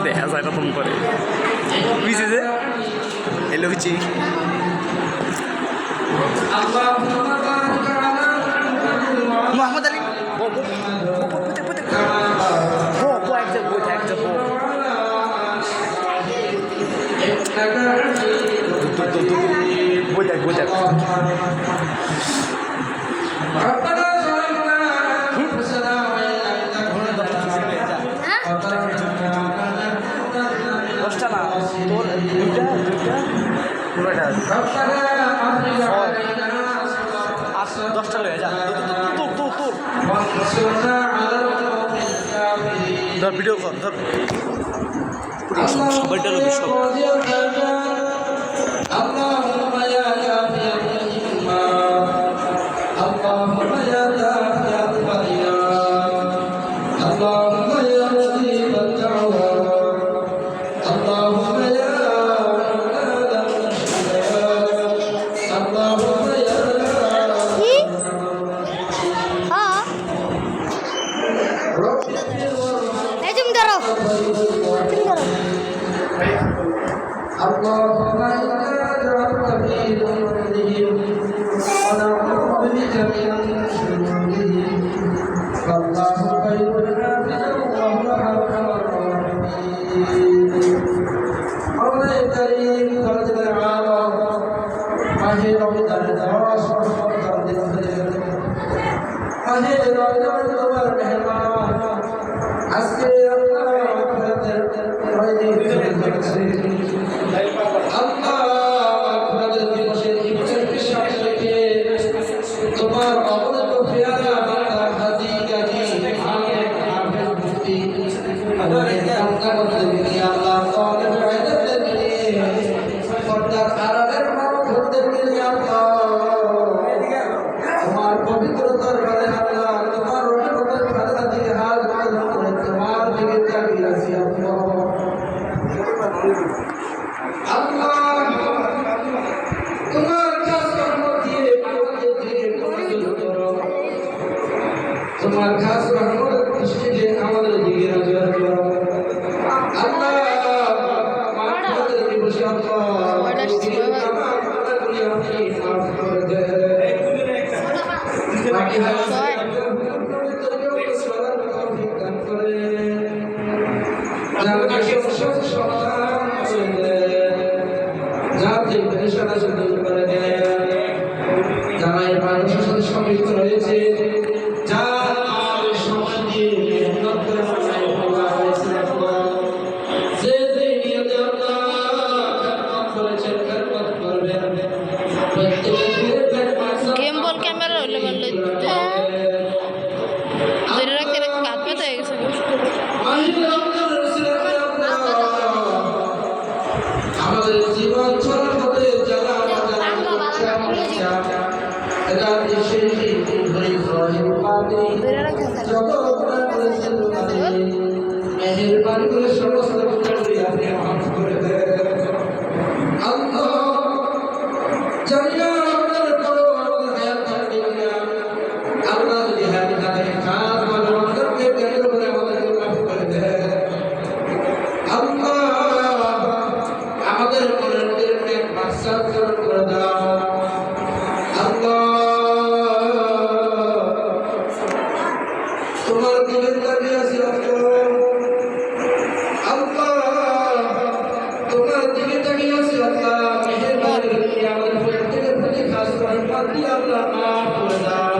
দেখা যায় রকম করে বুঝছে যে এলো হচ্ছে মোহাম্মদ আলী দশটা না তোর দুইটা দশটা লয়ে যা তোর ভিডিও কর ধর সবাইটা লোক সব اللهم إنا نجعلك في ذنوبهم ونعوذ بك من شرورهم فالله خير حافظا وهو أرحم الراحمين مولاي الكريم فرج العالم ماهر رمضان دواش وفرد الخير ماهر رمضان তোমার মেহমান আজকে আল্লাহ আপনাদের রহিম করেছে তোমার অবনত পেয়ারা বান্দা হাজি গাজী আলেম হাফেজ মুফতি আমাদের কামনা করতে দিই আল্লাহ তাআলা ইবাদত দিই পর্দার আড়ালের নাম ধরতে দিই আল্লাহ তোমার পবিত্র দরবারে আল্লাহ তোমার রহমতের খাজনা থেকে হাত করে তোমার দিকে তাকিয়ে আছি আল্লাহ তোমার কাজ কর্ম দিয়ে আমাদের দিকে মনোযোগ করো তোমার কাজ কর্মের দৃষ্টিতে আমাদের দিকে নজর করো আল্লাহ আমাদের দিবসে আল্লাহ মাফ করে দে বাকি দান করে যাতে পেরেশানা দূর করে দেয় যারা এই মানুষের সাথে সম্পৃক্ত রয়েছে যা সময় দিয়ে মেহনত করে যে যে নিয়তে আল্লাহ করেছেন খেদমত করবেন গেম বল ক্যামেরা হইলে ভালো ধরে রাখতে কাজ পেতে গেছে আমাদের জীবন চলার পথে যারা মেহেরবানি করে সমস্ত আপনি মাফ করে দেন আল্লাহ জানি না আপনার বড় আমাদের হায়াত থাকবে কিনা আল্লাহ যদি হায়াত থাকে খাস ভালো আমাদেরকে জ্ঞানের উপরে আমাদেরকে মাফ করে দেন আল্লাহ আমাদের মনের দিলকে মাকসাদ করে দাও আল্লাহ তোমার দিলের কাছে আছে আল্লাহ তোমার দিকে তাকিয়ে আছে আল্লাহ মেহেরবানি করে আমাদের প্রত্যেকের প্রতি খাস করে আল্লাহ মাফ করে দাও